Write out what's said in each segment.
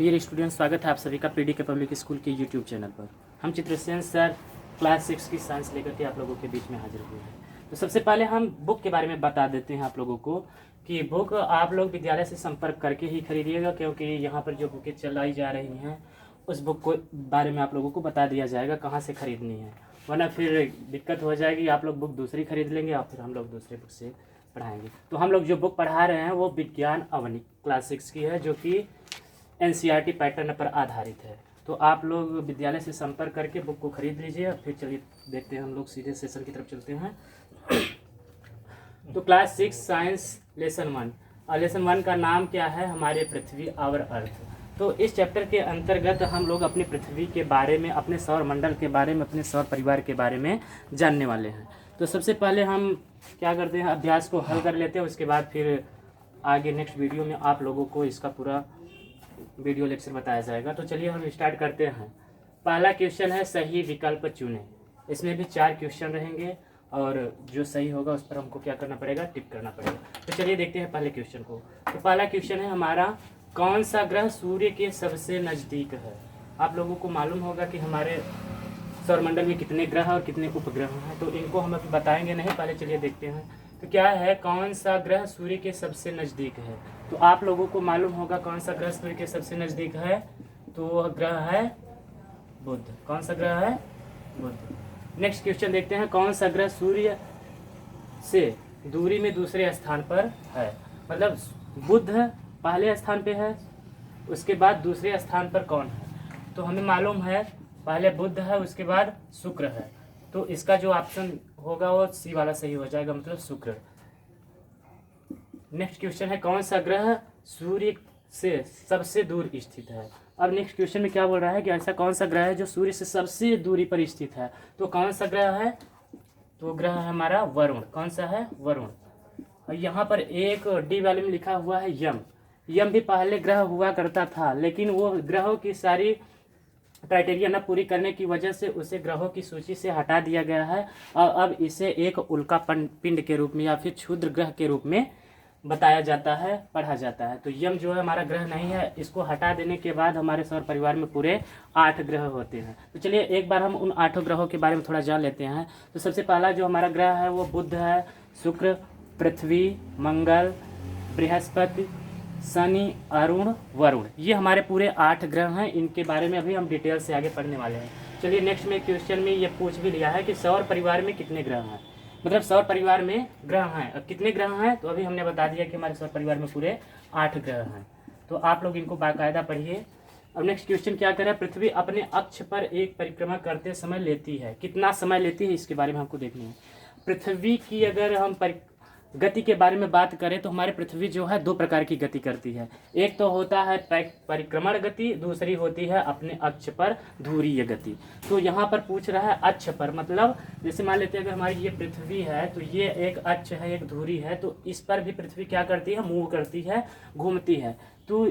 Dear student, स्वागत है आप सभी का पीडी के पब्लिक स्कूल के यूट्यूब चैनल पर। हम चित्रसेन सर क्लास 6 की साइंस लेकर के आप लोगों के बीच में हाजिर हुए हैं। तो सबसे पहले हम बुक के बारे में बता देते हैं आप लोगों को कि बुक आप लोग विद्यालय से संपर्क करके ही खरीदिएगा, क्योंकि यहाँ पर जो बुकें चलाई जा रही हैं उस बुक को बारे में आप लोगों को बता दिया जाएगा कहाँ से खरीदनी है, वरना फिर दिक्कत हो जाएगी। आप लोग बुक दूसरी खरीद लेंगे और फिर हम लोग दूसरे बुक से पढ़ाएंगे। तो हम लोग जो बुक पढ़ा रहे हैं वो विज्ञान अवनी क्लास 6 की है, जो कि एनसीईआरटी पैटर्न पर आधारित है। तो आप लोग विद्यालय से संपर्क करके बुक को खरीद लीजिए। फिर चलिए देखते हैं, हम लोग सीधे सेशन की तरफ चलते हैं। तो क्लास 6 साइंस लेसन 1 और लेसन 1 का नाम क्या है? हमारे पृथ्वी और अर्थ। तो इस चैप्टर के अंतर्गत हम लोग अपनी पृथ्वी के बारे में, अपने सौर मंडल के बारे में, अपने सौर परिवार के बारे में जानने वाले हैं। तो सबसे पहले हम क्या करते हैं, अभ्यास को हल कर लेते हैं। उसके बाद फिर आगे नेक्स्ट वीडियो में आप लोगों को इसका पूरा वीडियो लेक्चर बताया जाएगा। तो चलिए हम स्टार्ट करते हैं। पहला क्वेश्चन है सही विकल्प चुनें। इसमें भी 4 क्वेश्चन रहेंगे और जो सही होगा उस पर हमको क्या करना पड़ेगा, टिक करना पड़ेगा। तो चलिए देखते हैं पहले क्वेश्चन को। तो पहला क्वेश्चन है हमारा, कौन सा ग्रह सूर्य के सबसे नज़दीक है? आप लोगों को मालूम होगा कि हमारे सौरमंडल में कितने ग्रह और कितने उपग्रह हैं, तो इनको हम अभी बताएंगे नहीं, पहले चलिए देखते हैं। तो क्या है, कौन सा ग्रह सूर्य के सबसे नज़दीक है? तो आप लोगों को मालूम होगा कौन सा ग्रह सूर्य के सबसे नज़दीक है। तो वह ग्रह है बुध। कौन सा ग्रह है? बुध। नेक्स्ट क्वेश्चन देखते हैं, कौन सा ग्रह सूर्य से दूरी में दूसरे स्थान पर है? मतलब बुध पहले स्थान पे है, उसके बाद दूसरे स्थान पर कौन है? तो हमें मालूम है पहले बुध है, उसके बाद शुक्र है। तो इसका जो ऑप्शन होगा वो सी वाला सही हो जाएगा, मतलब शुक्र। नेक्स्ट क्वेश्चन है, कौन सा ग्रह सूर्य से सबसे दूर स्थित है? अब नेक्स्ट क्वेश्चन में क्या बोल रहा है कि ऐसा कौन सा ग्रह है जो सूर्य से सबसे दूरी पर स्थित है? तो कौन सा ग्रह है? तो ग्रह है हमारा वरुण। कौन सा है? वरुण। और यहाँ पर एक डी वाले में लिखा हुआ है यम। यम भी पहले ग्रह हुआ करता था, लेकिन वो ग्रहों की सारी क्राइटेरिया न पूरी करने की वजह से उसे ग्रहों की सूची से हटा दिया गया है और अब इसे एक उल्का पिंड के रूप में या फिर क्षुद्र ग्रह के रूप में बताया जाता है, पढ़ा जाता है। तो यम जो है हमारा ग्रह नहीं है। इसको हटा देने के बाद हमारे सौर परिवार में पूरे 8 ग्रह होते हैं। तो चलिए एक बार हम उन 8 ग्रहों के बारे में थोड़ा जान लेते हैं। तो सबसे पहला जो हमारा ग्रह है वो बुध है, शुक्र, पृथ्वी, मंगल, बृहस्पति, शनि, अरुण, वरुण। ये हमारे पूरे 8 ग्रह हैं। इनके बारे में अभी हम डिटेल से आगे पढ़ने वाले हैं। चलिए नेक्स्ट में क्वेश्चन में ये पूछ भी लिया है कि सौर परिवार में कितने ग्रह हैं, मतलब सौर परिवार में ग्रह हैं। अब कितने ग्रह हैं तो अभी हमने बता दिया कि हमारे सौर परिवार में पूरे 8 ग्रह हैं। तो आप लोग इनको बाकायदा पढ़िए। अब नेक्स्ट क्वेश्चन क्या करें, पृथ्वी अपने अक्ष पर एक परिक्रमा करते समय लेती है, कितना समय लेती है इसके बारे में हमको देखना है। पृथ्वी की अगर हम गति के बारे में बात करें तो हमारी पृथ्वी जो है 2 प्रकार की गति करती है। एक तो होता है परिक्रमण गति, दूसरी होती है अपने अक्ष पर धुरीय गति। तो यहाँ पर पूछ रहा है अक्ष पर, मतलब जैसे मान लेते हैं अगर हमारी ये पृथ्वी है तो ये एक अक्ष है, एक धुरी है, तो इस पर भी पृथ्वी क्या करती है, मूव करती है, घूमती है। तो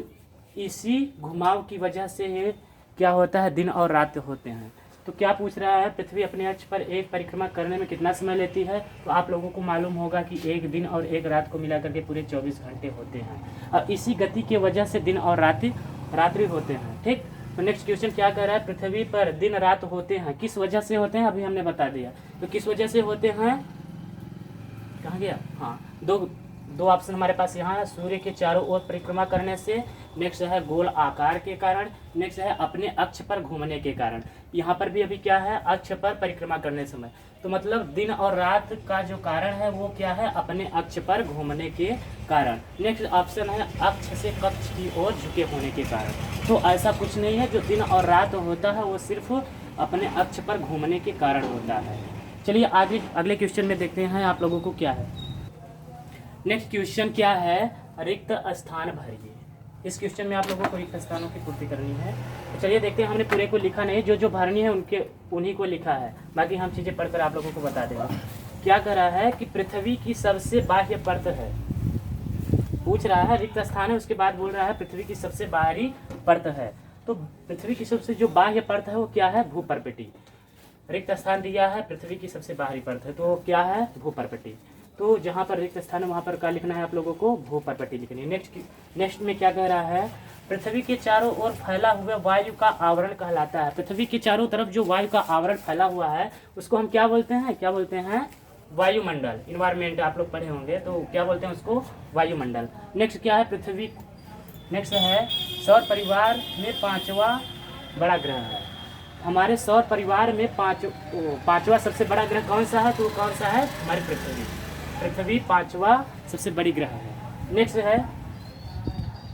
इसी घुमाव की वजह से ये क्या होता है, दिन और रात होते हैं। तो क्या पूछ रहा है, पृथ्वी अपने अक्ष पर एक परिक्रमा करने में कितना समय लेती है? तो आप लोगों को मालूम होगा कि एक दिन और एक रात को मिलाकर के पूरे 24 घंटे होते हैं और इसी गति की वजह से दिन और रात्रि होते हैं। ठीक। तो नेक्स्ट क्वेश्चन क्या कह रहा है, पृथ्वी पर दिन रात होते हैं, किस वजह से होते हैं? अभी हमने बता दिया। तो किस वजह से होते हैं, कहाँ गया? हाँ, दो ऑप्शन हमारे पास यहाँ है, सूर्य के चारों ओर परिक्रमा करने से, नेक्स्ट है गोल आकार के कारण, नेक्स्ट है अपने अक्ष पर घूमने के कारण। यहाँ पर भी अभी क्या है, अक्ष पर परिक्रमा करने समय। तो मतलब दिन और रात का जो कारण है वो क्या है, अपने अक्ष पर घूमने के कारण। नेक्स्ट ऑप्शन है अक्ष से कक्ष की ओर झुके होने के कारण। तो ऐसा कुछ नहीं है, जो दिन और रात होता है वो सिर्फ अपने अक्ष पर घूमने के कारण होता है। चलिए आगे अगले क्वेश्चन में देखते हैं आप लोगों को क्या है। नेक्स्ट क्वेश्चन क्या है, रिक्त स्थान भरिए। इस क्वेश्चन में आप लोगों को रिक्त स्थानों की पूर्ति करनी है। तो चलिए देखते हैं, हमने पूरे को लिखा नहीं, जो भरनी है उन्हीं को लिखा है, बाकी हम चीज़ें पढ़कर आप लोगों को बता देंगे। क्या कर रहा है कि पृथ्वी की सबसे बाह्य परत है, पूछ रहा है, रिक्त स्थान है, उसके बाद बोल रहा है पृथ्वी की सबसे बाहरी परत है। तो पृथ्वी की सबसे जो बाह्य परत है वो क्या है, भूपर्पटी। रिक्त स्थान दिया है, पृथ्वी की सबसे बाहरी परत है, तो क्या है, भूपर्पटी। तो जहाँ पर रिक्त स्थान है वहाँ पर क्या लिखना है आप लोगों को, भूपर्पटी लिखनी है। नेक्स्ट में क्या कह रहा है, पृथ्वी के चारों ओर फैला हुआ वायु का आवरण कहलाता है। पृथ्वी के चारों तरफ जो वायु का आवरण फैला हुआ है उसको हम क्या बोलते हैं? क्या बोलते हैं? वायुमंडल। इन्वायरमेंट आप लोग पढ़े होंगे, तो क्या बोलते हैं उसको? वायुमंडल। नेक्स्ट क्या है? पृथ्वी। नेक्स्ट है सौर परिवार में पांचवा बड़ा ग्रह है। हमारे सौर परिवार में पांचवा सबसे बड़ा ग्रह कौन सा है? तो कौन सा है? हमारी पृथ्वी। पृथ्वी पांचवा सबसे बड़ी ग्रह है। नेक्स्ट है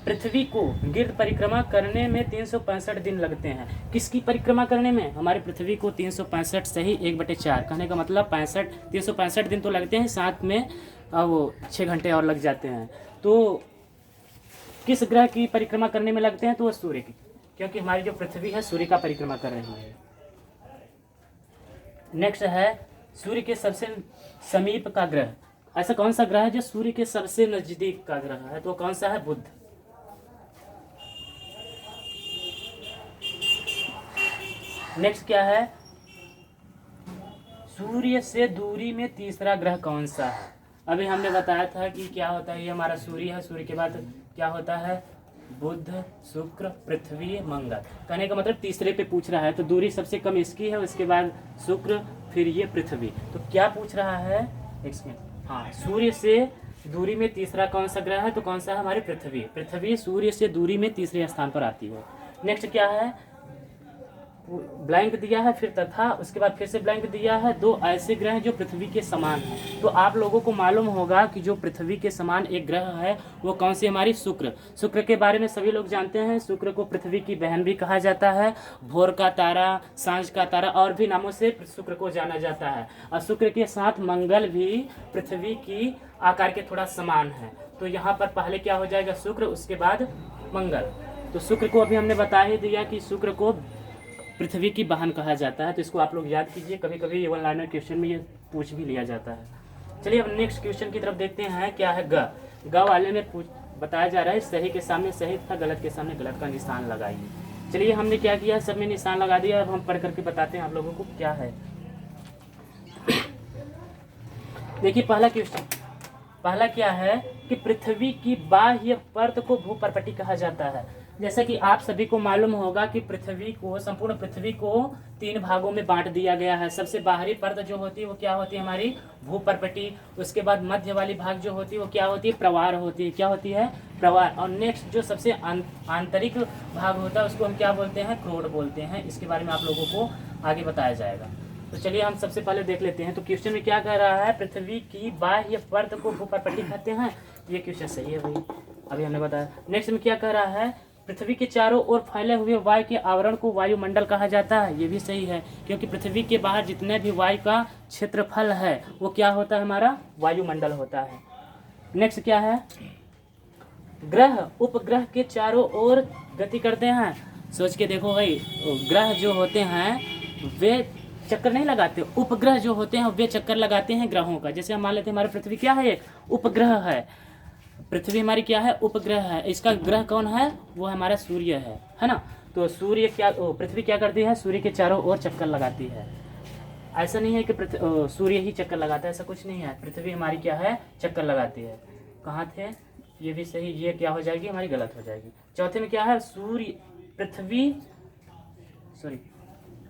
पृथ्वी को गिर्द परिक्रमा करने में 365 दिन लगते हैं। किसकी परिक्रमा करने में? हमारे पृथ्वी को 365 सही 1/4, कहने का मतलब 365 दिन तो लगते हैं, साथ में वो 6 घंटे और लग जाते हैं। तो किस ग्रह की परिक्रमा करने में लगते हैं? तो वो सूर्य की, क्योंकि हमारी जो पृथ्वी है सूर्य का परिक्रमा कर रही है। नेक्स्ट है सूर्य के सबसे समीप का ग्रह। ऐसा कौन सा ग्रह है जो सूर्य के सबसे नजदीक का ग्रह है? तो कौन सा है? बुध। नेक्स्ट क्या है? सूर्य से दूरी में तीसरा ग्रह कौन सा है? अभी हमने बताया था कि क्या होता है, ये हमारा सूर्य है, सूर्य के बाद क्या होता है? बुध, शुक्र, पृथ्वी, मंगल। कहने का मतलब तीसरे पे पूछ रहा है, तो दूरी सबसे कम इसकी है, उसके बाद शुक्र, फिर ये पृथ्वी। तो क्या पूछ रहा है? एक सेकंड। हाँ, सूर्य से दूरी में तीसरा कौन सा ग्रह है? तो कौन सा है? हमारी पृथ्वी। पृथ्वी सूर्य से दूरी में तीसरे स्थान पर आती है। नेक्स्ट क्या है? ब्लैंक दिया है, फिर तथा, उसके बाद फिर से ब्लैंक दिया है। 2 ऐसे ग्रह हैं जो पृथ्वी के समान हैं। तो आप लोगों को मालूम होगा कि जो पृथ्वी के समान एक ग्रह है वो कौन सी? हमारी शुक्र। शुक्र के बारे में सभी लोग जानते हैं। शुक्र को पृथ्वी की बहन भी कहा जाता है, भोर का तारा, सांझ का तारा और भी नामों से शुक्र को जाना जाता है। और शुक्र के साथ मंगल भी पृथ्वी की आकार के थोड़ा समान है। तो यहाँ पर पहले क्या हो जाएगा? शुक्र, उसके बाद मंगल। तो शुक्र को अभी हमने बता ही दिया कि शुक्र को पृथ्वी की बहन कहा जाता है। तो इसको आप लोग याद कीजिए, कभी कभी वन लाइनर क्वेश्चन में ये पूछ भी लिया जाता है। चलिए अब नेक्स्ट क्वेश्चन की तरफ देखते हैं। क्या है? ग। ग वाले में बताया जा रहा है सही के सामने सही तथा गलत के सामने गलत का निशान लगाइए। चलिए हमने क्या किया? सब में निशान लगा दिया। अब हम पढ़ करके बताते हैं आप लोगों को क्या है। देखिए पहला क्वेश्चन, पहला क्या है कि पृथ्वी की बाह्य परत को भूपर्पटी कहा जाता है। जैसा कि आप सभी को मालूम होगा कि पृथ्वी को, संपूर्ण पृथ्वी को 3 भागों में बांट दिया गया है। सबसे बाहरी परत जो होती है वो क्या होती है? हमारी भूपर्पटी। उसके बाद मध्य वाली भाग जो होती है वो क्या होती है? प्रवार होती है। क्या होती है? प्रवार। और नेक्स्ट जो सबसे आंतरिक भाग होता है उसको हम क्या बोलते हैं? क्रोड बोलते हैं। इसके बारे में आप लोगों को आगे बताया जाएगा। तो चलिए हम सबसे पहले देख लेते हैं। तो क्वेश्चन में क्या कह रहा है? पृथ्वी की बाह्य परत को भूपर्पटी कहते हैं। ये क्वेश्चन सही है भाई, अभी हमने बताया। नेक्स्ट में क्या कह रहा है? पृथ्वी के चारों ओर फैले हुए वायु के आवरण को वायुमंडल कहा जाता है। ये भी सही है, क्योंकि पृथ्वी के बाहर जितने भी वायु का क्षेत्रफल है वो क्या होता है? हमारा वायुमंडल होता है। नेक्स्ट क्या है? ग्रह उपग्रह के चारों ओर गति करते हैं। सोच के देखो भाई, ग्रह जो होते हैं वे चक्कर नहीं लगाते, उपग्रह जो होते हैं वे चक्कर लगाते हैं ग्रहों का। जैसे हम मान लेते हैं हमारी पृथ्वी क्या है? उपग्रह है। पृथ्वी हमारी क्या है? उपग्रह है। इसका ग्रह कौन है? वो हमारा सूर्य है ना। तो सूर्य क्या, पृथ्वी क्या करती है? सूर्य के चारों ओर चक्कर लगाती है। ऐसा नहीं है कि सूर्य ही चक्कर लगाता है, ऐसा कुछ नहीं है। पृथ्वी हमारी क्या है? चक्कर लगाती है। कहाँ थे? ये भी सही, ये क्या हो जाएगी? हमारी गलत हो जाएगी। चौथे में क्या है?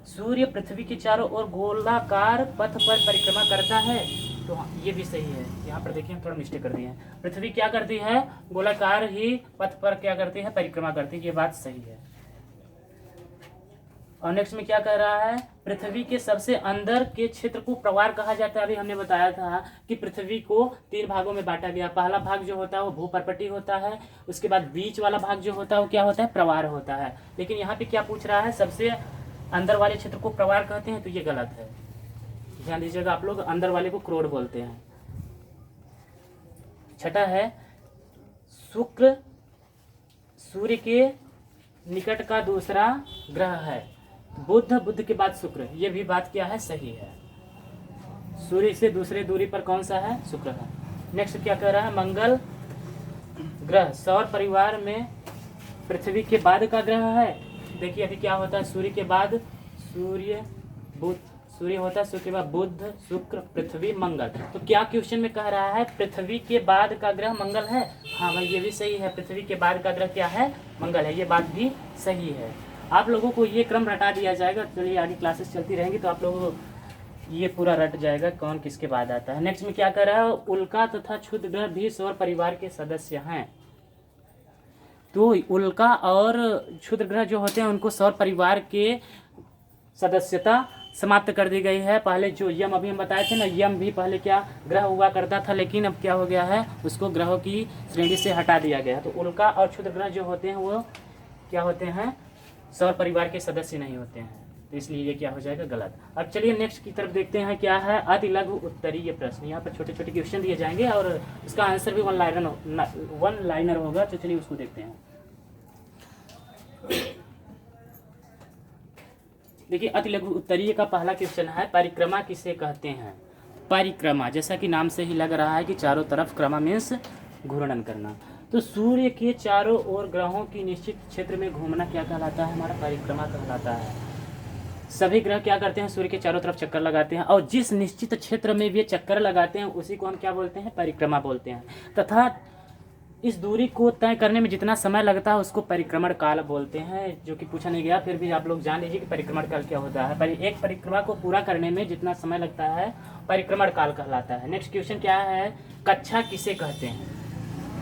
सूर्य पृथ्वी के चारों ओर गोलाकार पथ पर परिक्रमा करता है। तो हाँ, ये भी सही है। यहाँ पर देखिए हम थोड़ा मिस्टेक कर दिए हैं। पृथ्वी क्या करती है? गोलाकार ही पथ पर क्या करती है? परिक्रमा करती है। ये बात सही है। और नेक्स्ट में क्या कह रहा है? पृथ्वी के सबसे अंदर के क्षेत्र को प्रवार कहा जाता है। अभी हमने बताया था कि पृथ्वी को 3 भागों में बांटा गया। पहला भाग जो होता है वो भूपर्पटी होता है, उसके बाद बीच वाला भाग जो होता है वो क्या होता है? प्रवार होता है। लेकिन यहाँ पे क्या पूछ रहा है? सबसे अंदर वाले क्षेत्र को प्रवार कहते हैं, तो ये गलत है। ध्यान दीजिएगा आप लोग, अंदर वाले को क्रोड बोलते हैं। छठा है शुक्र सूर्य के निकट का दूसरा ग्रह है। बुध के बाद शुक्र, ये भी बात क्या है? सही है। सूर्य से दूसरे दूरी पर कौन सा है? शुक्र है। नेक्स्ट क्या कह रहा है? मंगल ग्रह सौर परिवार में पृथ्वी के बाद का ग्रह है। देखिए अभी क्या होता है? सूर्य के बाद सूर्य, बुध, सूर्य होता है, सूर्य के बाद बुध, शुक्र, पृथ्वी, मंगल। तो क्या क्वेश्चन में कह रहा है पृथ्वी के बाद का ग्रह मंगल है? हाँ भाई ये भी सही है, पृथ्वी के बाद का ग्रह क्या है? मंगल है, ये बात भी सही है। आप लोगों को ये क्रम रटा दिया जाएगा, चलिए आगे क्लासेस चलती रहेंगी तो आप लोगों को ये पूरा रट जाएगा कौन किसके बाद आता है। नेक्स्ट में क्या कर रहा है, उल्का तथा क्षुद्र ग्रह भी सौर परिवार के सदस्य हैं। तो उल्का और क्षुद्र ग्रह जो होते हैं उनको सौर परिवार के सदस्यता समाप्त कर दी गई है। पहले जो यम अभी हम बताए थे ना, यम भी पहले क्या ग्रह हुआ करता था, लेकिन अब क्या हो गया है, उसको ग्रहों की श्रेणी से हटा दिया गया। तो उल्का और क्षुद्र ग्रह जो होते हैं वो क्या होते हैं, सौर परिवार के सदस्य नहीं होते हैं, तो इसलिए ये क्या हो जाएगा, गलत। अब चलिए नेक्स्ट की तरफ देखते हैं, क्या है अति लघु उत्तरीय प्रश्न। यहाँ पर छोटे छोटे क्वेश्चन दिए जाएंगे और उसका आंसर भी वन लाइनर होगा। तो चलिए उसको देखते हैं। देखिए अति लघु उत्तरीय का पहला क्वेश्चन है, परिक्रमा किसे कहते हैं? परिक्रमा जैसा कि नाम से ही लग रहा है कि चारों तरफ, क्रमा मीन्स घूर्णन करना। तो सूर्य के चारों ओर ग्रहों की निश्चित क्षेत्र में घूमना क्या कहलाता है? हमारा परिक्रमा कहलाता है। सभी ग्रह क्या करते हैं, सूर्य के चारों तरफ चक्कर लगाते हैं, और जिस निश्चित क्षेत्र में वे चक्कर लगाते हैं उसी को हम क्या बोलते हैं, परिक्रमा बोलते हैं। तथा इस दूरी को तय करने में जितना समय लगता है उसको परिक्रमण काल बोलते हैं, जो कि पूछा नहीं गया, फिर भी आप लोग जान लीजिए कि परिक्रमण काल क्या होता है। एक परिक्रमा को पूरा करने में जितना समय लगता है परिक्रमण काल कहलाता है। नेक्स्ट क्वेश्चन क्या है, कक्षा किसे कहते हैं?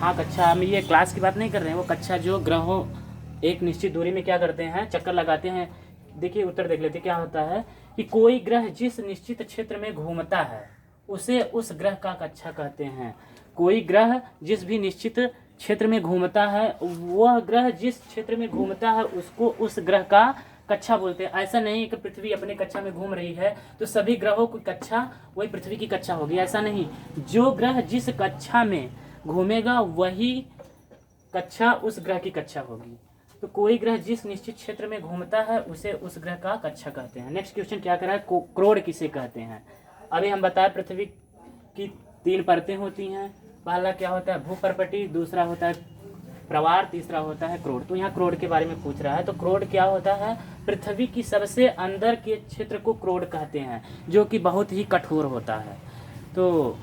हाँ कक्षा, हम ये क्लास की बात नहीं कर रहे हैं, वो कक्षा जो ग्रहों एक निश्चित दूरी में क्या करते हैं, चक्कर लगाते हैं। देखिए उत्तर देख लेते, क्या होता है कि कोई ग्रह जिस निश्चित क्षेत्र में घूमता है उसे उस ग्रह का कक्षा कहते हैं। कोई ग्रह जिस भी निश्चित क्षेत्र में घूमता है, वह ग्रह जिस क्षेत्र में घूमता है उसको उस ग्रह का कक्षा बोलते हैं। ऐसा नहीं कि पृथ्वी अपने कक्षा में घूम रही है तो सभी ग्रहों की कक्षा वही पृथ्वी की कक्षा होगी, ऐसा नहीं। जो ग्रह जिस कक्षा में घूमेगा वही कक्षा उस ग्रह की कक्षा होगी। तो कोई ग्रह जिस निश्चित क्षेत्र में घूमता है उसे उस ग्रह का कक्षा कहते हैं। नेक्स्ट क्वेश्चन क्या कर रहा है, क्रोड किसे कहते हैं? अभी हम बताए पृथ्वी की 3 परतें होती हैं। पहला क्या होता है, भूपर्पटी, दूसरा होता है प्रवार, तीसरा होता है क्रोड। तो यहाँ क्रोड के बारे में पूछ रहा है। तो क्रोड क्या होता है, पृथ्वी की सबसे अंदर के क्षेत्र को क्रोड कहते हैं, जो कि बहुत ही कठोर होता है। तो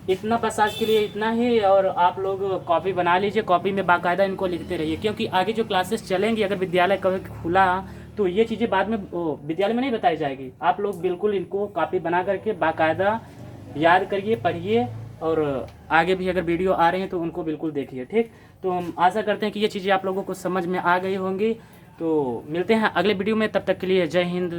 इतना बस आज के लिए इतना ही, और आप लोग कॉपी बना लीजिए, कॉपी में बाकायदा इनको लिखते रहिए, क्योंकि आगे जो क्लासेस चलेंगी अगर विद्यालय कभी खुला तो ये चीज़ें बाद में विद्यालय में नहीं बताई जाएगी। आप लोग बिल्कुल इनको कॉपी बना करके बाकायदा याद करिए, पढ़िए, और आगे भी अगर वीडियो आ रहे हैं तो उनको बिल्कुल देखिए, ठीक। तो हम आशा करते हैं कि ये चीज़ें आप लोगों को समझ में आ गई होंगी। तो मिलते हैं अगले वीडियो में, तब तक के लिए जय हिंद।